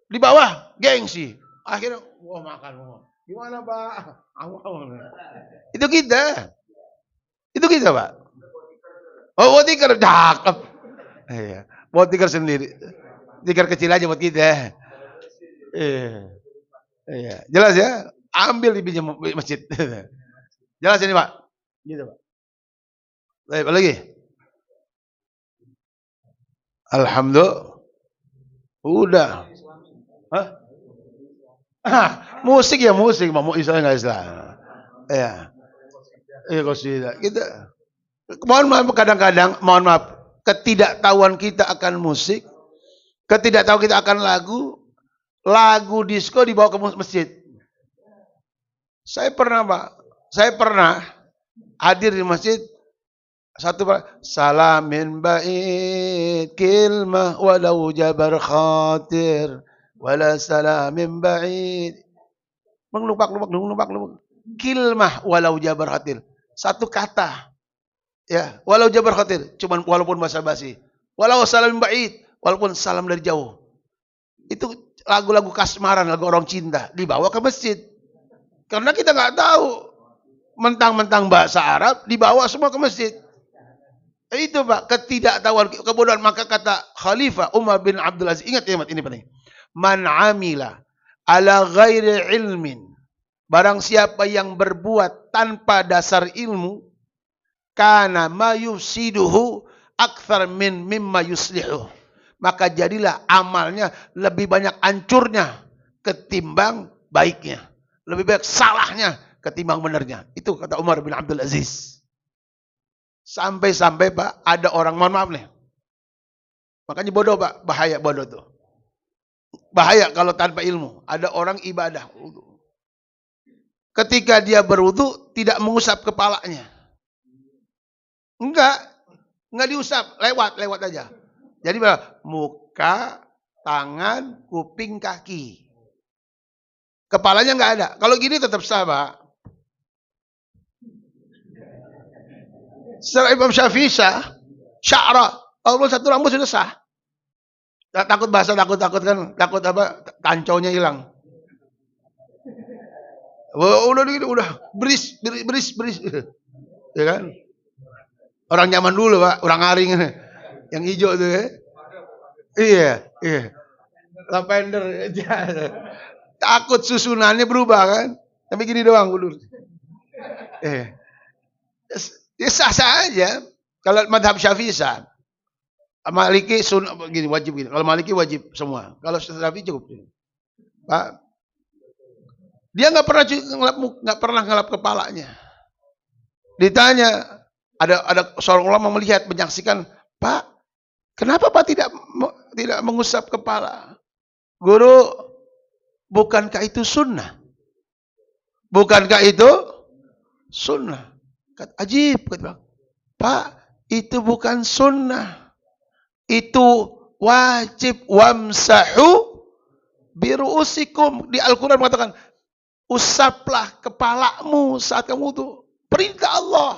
Di bawah gengsi. Akhirnya makan. Gimana Pak? Itu kita. Pak. Oh, tikar cakep. Iya. Buat tikar sendiri. Tikar kecil aja buat kita. Iya. Jelas ya? Ambil di pinjam masjid. Jelas ini Pak. Gitu Pak. Baik, apa lagi? Alhamdulillah. Udah. Hah? Musik, mau Islam nggak Islam? Ya, kosidah. Kita, mohon maaf kadang-kadang, ketidaktahuan kita akan musik, ketidaktahuan kita akan lagu disco dibawa ke masjid. Saya pernah hadir di masjid. Satu salamin ba'id kilmah walau jabar khatir wala salamin ba'id. Mengelumpak. Kilmah walau jabar khatir. Satu kata. Ya, walau jabar khatir, cuman walaupun basa-basi. Walau salamin ba'id, walaupun salam dari jauh. Itu lagu-lagu kasmaran, lagu orang cinta dibawa ke masjid. Karena kita nggak tahu. Mentang-mentang bahasa Arab dibawa semua ke masjid. Itu Pak, ketidaktahuan, kebodohan. Maka kata Khalifah Umar bin Abdul Aziz, ingat ini penting. Man amila ala ghairi ilmin. Barang siapa yang berbuat tanpa dasar ilmu, kana ma yufsiduhu akthar mimma yuslihu. Maka jadilah amalnya lebih banyak hancurnya ketimbang baiknya. Lebih banyak salahnya ketimbang benernya. Itu kata Umar bin Abdul Aziz. Sampai-sampai Pak, ada orang, mohon maaf nih. Makanya bodoh Pak, bahaya bodoh tuh. Bahaya kalau tanpa ilmu. Ada orang ibadah. Ketika dia berwudu, tidak mengusap kepalanya. Enggak diusap, lewat aja. Jadi muka, tangan, kuping, kaki. Kepalanya enggak ada. Kalau gini tetap sah, Pak. Secara Imam Syafi'i sah. Sya'ra. Allah satu rambut sudah sah. Takut bahasa, takut kan, takut apa? Tanconya hilang. Udah beris. Ya kan? Orang zaman dulu Pak, orang aring yang hijau tuh ya. Iya. Lavender. Takut susunannya berubah kan. Tapi gini doang dulu. Ya sah-sah aja. Kalau madhab Syafi'i sah. Maliki gini wajib gini. Kalau Maliki wajib semua. Kalau Syafi'i cukup. Pak, dia nggak pernah ngelap kepalanya. Ditanya, ada seorang ulama melihat, menyaksikan, Pak, kenapa Pak tidak mengusap kepala? Guru, bukankah itu sunnah? Bukankah itu sunnah? Ajib, kata Pak, itu bukan sunnah. Itu wajib. Wamsahu biru'usikum. Di Al-Quran mengatakan, usaplah kepalamu saat kamu wudu. Perintah Allah.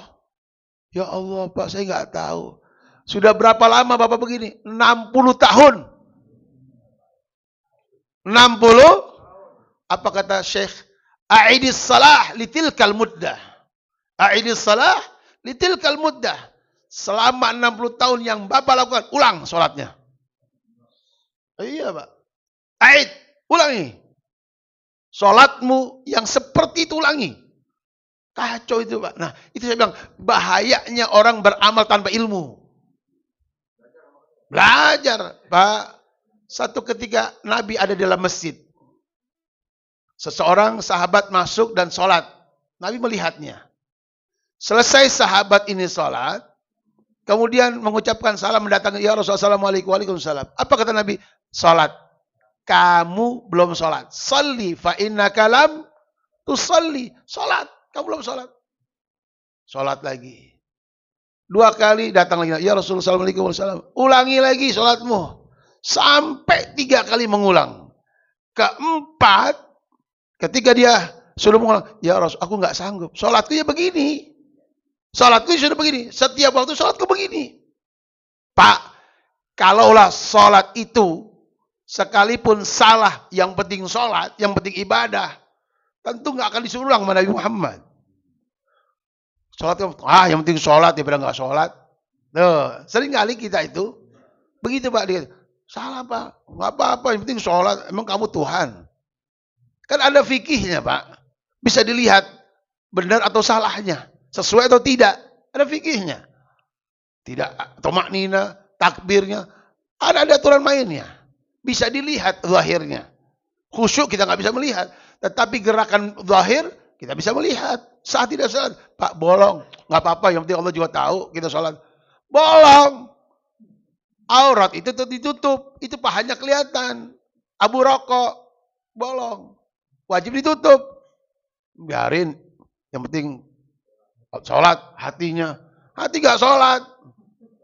Ya Allah Pak, saya nggak tahu. Sudah berapa lama Bapak begini? 60 tahun. 60? Apa kata Syekh? A'idis salah litilkal muddah. A'idis salah litilkal muddah. Selama 60 tahun yang Bapak lakukan, ulang sholatnya. Iya Pak. A'id, ulangi. Sholatmu yang seperti itu ulangi. Kacau itu Pak. Nah itu saya bilang, bahayanya orang beramal tanpa ilmu. Belajar Pak. Satu ketika Nabi ada di dalam masjid. Seseorang sahabat masuk dan sholat. Nabi melihatnya. Selesai sahabat ini sholat. Kemudian mengucapkan salam, mendatangi, ya Rasulullah, assalamualaikum, waalaikumsalam. Apa kata Nabi? Sholat. Kamu belum sholat. Salli fa innaka lam tusalli. Sholat. Kamu belum sholat. Sholat lagi. 2 kali datang lagi. Ya Rasulullah, assalamualaikum, waalaikumsalam. Ulangi lagi sholatmu. Sampai 3 kali mengulang. Keempat, ketika dia sudah mengulang, ya Rasul, aku nggak sanggup. Sholatku ya begini. Sholatku sudah begini. Setiap waktu sholatku begini. Pak, kalaulah sholat itu sekalipun salah, yang penting sholat, yang penting ibadah, tentu nggak akan disuruh ulang sama Nabi Muhammad. Sholat, yang penting sholat, daripada nggak sholat. Tuh, sering kali kita itu begitu Pak. Dia, salah Pak, nggak apa-apa, yang penting sholat. Emang kamu Tuhan? Kan ada fikihnya Pak. Bisa dilihat benar atau salahnya. Sesuai atau tidak. Ada fikihnya. Tidak, tomaknina, takbirnya. Ada aturan mainnya. Bisa dilihat zahirnya. Khusyuk kita nggak bisa melihat. Tetapi gerakan zahir kita bisa melihat. Saat tidak sholat, Pak bolong. Nggak apa-apa, yang penting Allah juga tahu kita sholat. Bolong. Aurat itu ditutup. Itu pahanya kelihatan. Abu rokok. Bolong. Wajib ditutup. Biarin. Yang penting sholat hatinya. Hati gak sholat.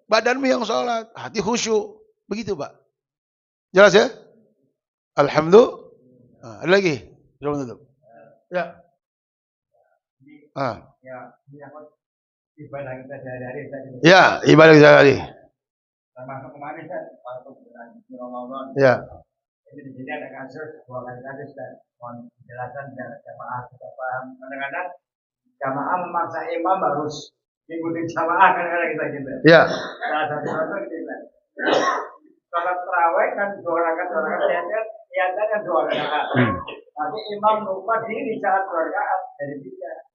Badanmu yang sholat. Hati khusyuk. Begitu Pak. Jelas ya? Alhamdulillah. Ada lagi? Belum tutup. Ya. Ibadah kita sehari-hari. Ya, ibadah kita sehari-hari. Termasuk kemarin kan, waktu bulan Ramadan. Ya. Jadi di sini ada kasus, 2 kali kasus dan mohon penjelasan biar jamaah kita paham. Kadang-kadang jamaah memaksa imam harus ikuti jamaah, kadang-kadang kita gitu. Ya. Salah satu contoh kita. Sholat tarawih kan 2 rakaat, niatnya kan 2 rakaat. Tapi imam lupa diri saat 2 rakaat dari 3.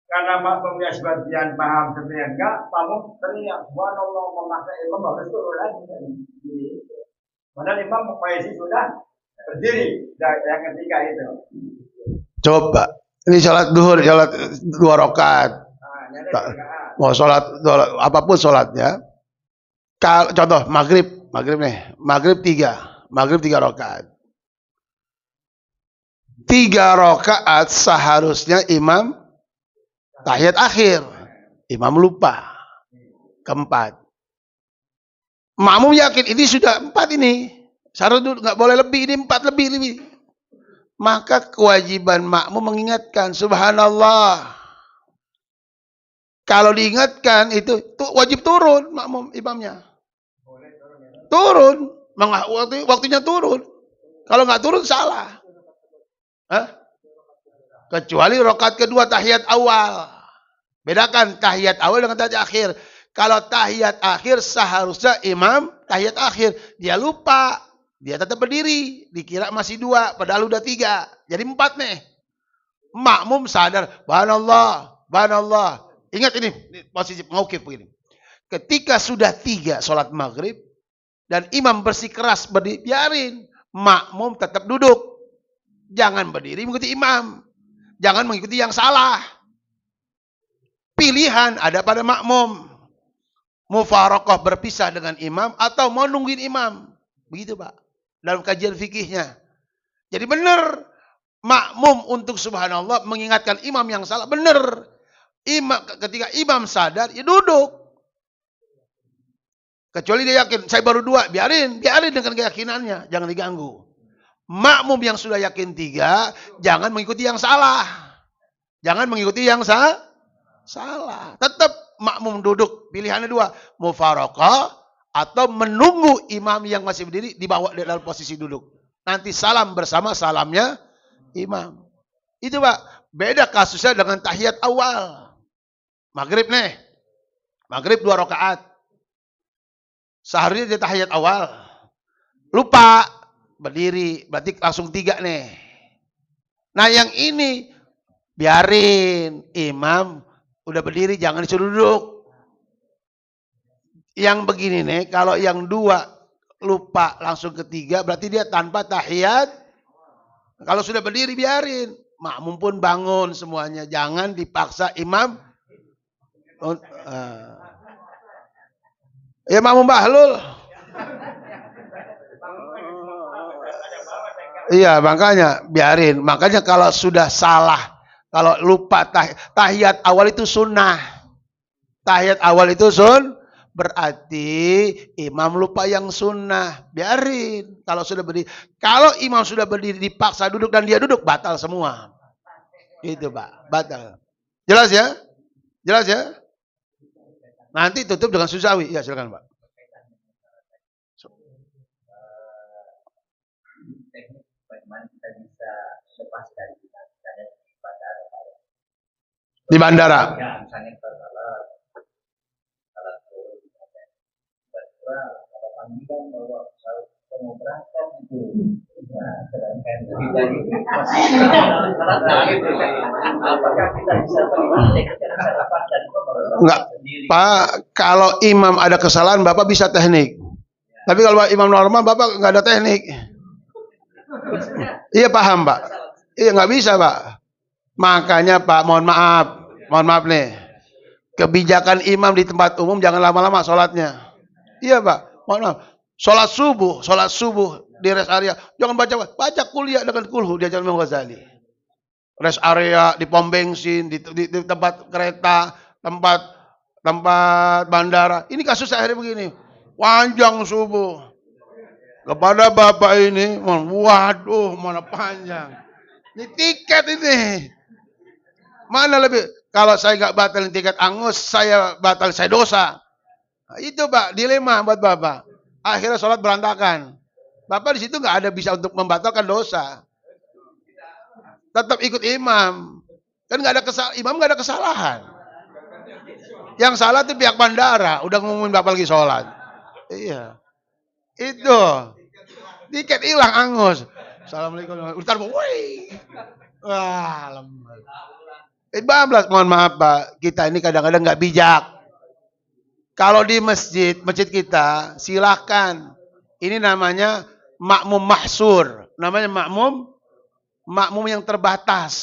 Karena makmumnya sebagian paham, sebagian enggak, makmum teriak, subhanallah, memaksa imam harus turun lagi. Padahal imam posisi sudah berdiri yang ketiga itu. Coba, ini sholat duhur, sholat 2 rakaat. Mau sholat apapun sholatnya. Contoh maghrib nih, maghrib 3 rakaat. 3 rakaat seharusnya imam tahiyat akhir. Imam lupa. Keempat. Makmum yakin ini sudah 4 ini. Syarat nggak boleh lebih, ini 4 lebih. Maka kewajiban makmum mengingatkan, subhanallah. Kalau diingatkan itu wajib turun makmum imamnya. Turun, waktunya turun. Kalau nggak turun salah. Kecuali rakaat kedua tahiyat awal. Bedakan tahiyat awal dengan tahiyat akhir. Kalau tahiyat akhir seharusnya imam tahiyat akhir. Dia lupa. Dia tetap berdiri. Dikira masih 2. Padahal udah 3. Jadi 4 nih. Makmum sadar. Subhanallah. Ingat ini posisi mengukir begini. Ketika sudah 3 sholat maghrib. Dan imam bersikeras berdiri. Biarin. Makmum tetap duduk. Jangan berdiri mengikuti imam. Jangan mengikuti yang salah. Pilihan ada pada makmum. Mufaraqah berpisah dengan imam atau mau nungguin imam. Begitu Pak. Dalam kajian fikihnya. Jadi benar. Makmum untuk subhanallah mengingatkan imam yang salah. Benar. Ketika imam sadar, ya duduk. Kecuali dia yakin, saya baru 2. Biarin dengan keyakinannya. Jangan diganggu. Makmum yang sudah yakin 3, jangan mengikuti yang salah. Jangan mengikuti yang salah. Tetap makmum duduk. Pilihannya 2. Mufaraqah atau menunggu imam yang masih berdiri dibawa dalam posisi duduk. Nanti salam bersama salamnya imam. Itu Pak. Beda kasusnya dengan tahiyat awal. Maghrib nih. Maghrib 2 rakaat. Seharusnya dia tahiyat awal. Lupa. Berdiri. Berarti langsung 3 nih. Nah yang ini. Biarin. Imam udah berdiri. Jangan disuruh duduk. Yang begini nih. Kalau yang 2 lupa langsung ke 3. Berarti dia tanpa tahiyat. Kalau sudah berdiri biarin. Makmum pun bangun semuanya. Jangan dipaksa imam. Ya makmum Bahlul. Iya makanya biarin. Makanya kalau sudah salah. Kalau lupa tahiyat awal itu sunnah. Tahiyat awal itu berarti imam lupa yang sunnah. Biarin. Kalau sudah berdiri. Kalau imam sudah berdiri dipaksa duduk dan dia duduk. Batal semua. Itu Pak. Batal. Jelas ya? Jelas ya? Nanti tutup dengan Susawi. Ya silakan Pak. Teknik bagaimana kita bisa lepas dari misalnya di bandara. Di bandara. Ya, misalnya kalau ada panggilan bahwa mau berangkat itu. Nah, sedangkan kita ini masih apakah kita bisa enggak, Pak, kalau imam ada kesalahan Bapak bisa teknik. Tapi kalau imam normal Bapak enggak ada teknik. Iya paham Pak. Iya enggak bisa Pak. Makanya Pak mohon maaf nih. Kebijakan imam di tempat umum jangan lama-lama sholatnya. Iya Pak, mohon maaf. Sholat subuh di rest area. Jangan baca kuliah dengan kulhu diajar Imam Ghazali. Rest area, di pom bensin, di tempat kereta, tempat bandara. Ini kasus akhirnya begini. Panjang subuh. Kepada Bapak ini, waduh mana panjang. Ini tiket ini. Mana lebih, kalau saya nggak batalin tiket angus, saya dosa. Nah, itu Pak, dilema buat Bapak. Akhirnya sholat berantakan. Bapak di situ nggak ada bisa untuk membatalkan dosa. Tetap ikut imam. Kan imam nggak ada kesalahan. Yang salah itu pihak bandara. Udah ngumumin Bapak lagi sholat. Iya. Itu. Tiket hilang angus. Assalamualaikum. Ustaz, woi. Wah, lemah. 15, mohon maaf Pak. Kita ini kadang-kadang nggak bijak. Kalau di masjid kita silakan. Ini namanya makmum mahsur. Namanya makmum yang terbatas.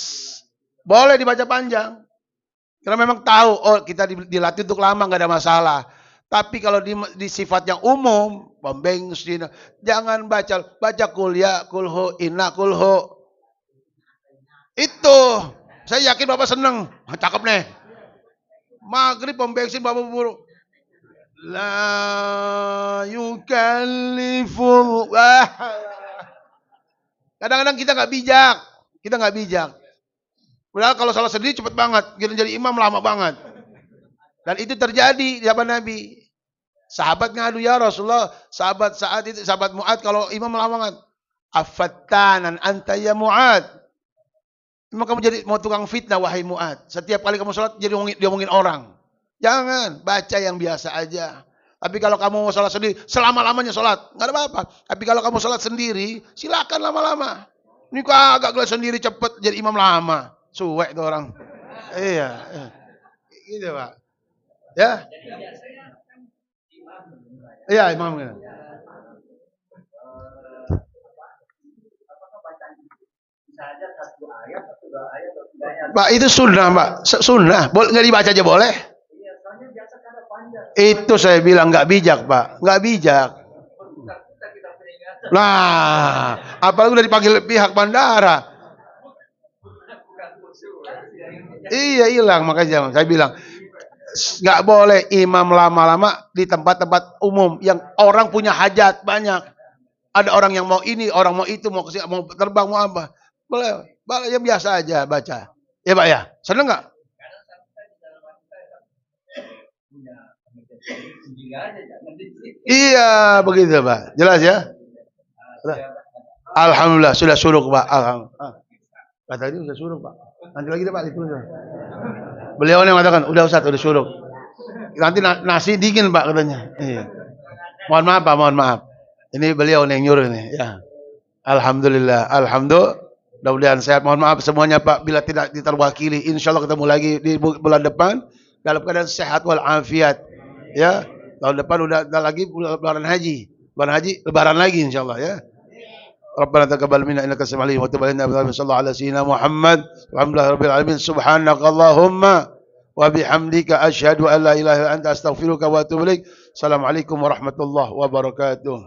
Boleh dibaca panjang. Karena memang tahu, oh kita dilatih untuk lama, nggak ada masalah. Tapi kalau di sifat yang umum, pembensin, jangan baca kuliah, kulhu, inna kulhu. Itu, saya yakin Bapak seneng. Cakep nih. Maghrib pembensin Bapak buru. La yukallifu. Kadang-kadang kita nggak bijak. Kita nggak bijak. Padahal kalau salah sendiri cepet banget. Jadi imam lama banget. Dan itu terjadi di zaman Nabi. Sahabat ngadu, ya Rasulullah, sahabat saat itu, sahabat Mu'ad, kalau imam lama banget. Afattanan anta ya Mu'ad. Memang kamu jadi mau tukang fitnah, wahai Mu'ad. Setiap kali kamu sholat, jadi diomongin orang. Jangan, baca yang biasa aja. Tapi kalau kamu mau sholat sendiri, selama-lamanya sholat, nggak ada apa-apa. Tapi kalau kamu sholat sendiri, silakan lama-lama. Ini kok agak gelas sendiri cepet, jadi imam lama. Suwek itu orang. Iya. Gitu Pak. Ya. Iya, imam. Pak, itu sunnah, Pak. Sunnah. Nggak dibaca aja boleh. Itu saya bilang nggak bijak, Pak. Nggak bijak. Nah, apalagi udah dipanggil pihak bandara. Iya, hilang. Makanya saya bilang nggak boleh imam lama-lama di tempat-tempat umum yang orang punya hajat banyak. Ada orang yang mau ini, orang mau itu, mau kesini, mau terbang, mau apa. Boleh yang biasa aja baca. Ya Pak ya, seneng nggak? Iya, begitu Pak. Jelas ya? Alhamdulillah, sudah suruk Pak. Alhamdulillah. Tadi sudah suruk Pak. Nanti lagi deh Pak, itu. Beliau yang mengatakan, udah Ustaz, udah suruk. Nanti nasi dingin Pak katanya. Iya. Mohon maaf Pak, mohon maaf. Ini beliau yang nyuruh nih. Ya. Alhamdulillah, alhamdulillah. Mudah-mudahan sehat. Mohon maaf semuanya Pak, bila tidak diterwakili. Insya Allah ketemu lagi di bulan depan dalam keadaan sehat walafiat. Ya, tahun depan udah lagi lebaran haji. Lebaran lagi insya Allah ya. Rabbana taqabbal minna innaka samiul alim wa tub alaina sallallahu ala sayyidina Muhammad walhamdulillahirabbil alamin subhanakallahumma wa bihamdika asyhadu an la ilaha illa anta astaghfiruka wa atubu ilaik. Assalamualaikum warahmatullahi wabarakatuh.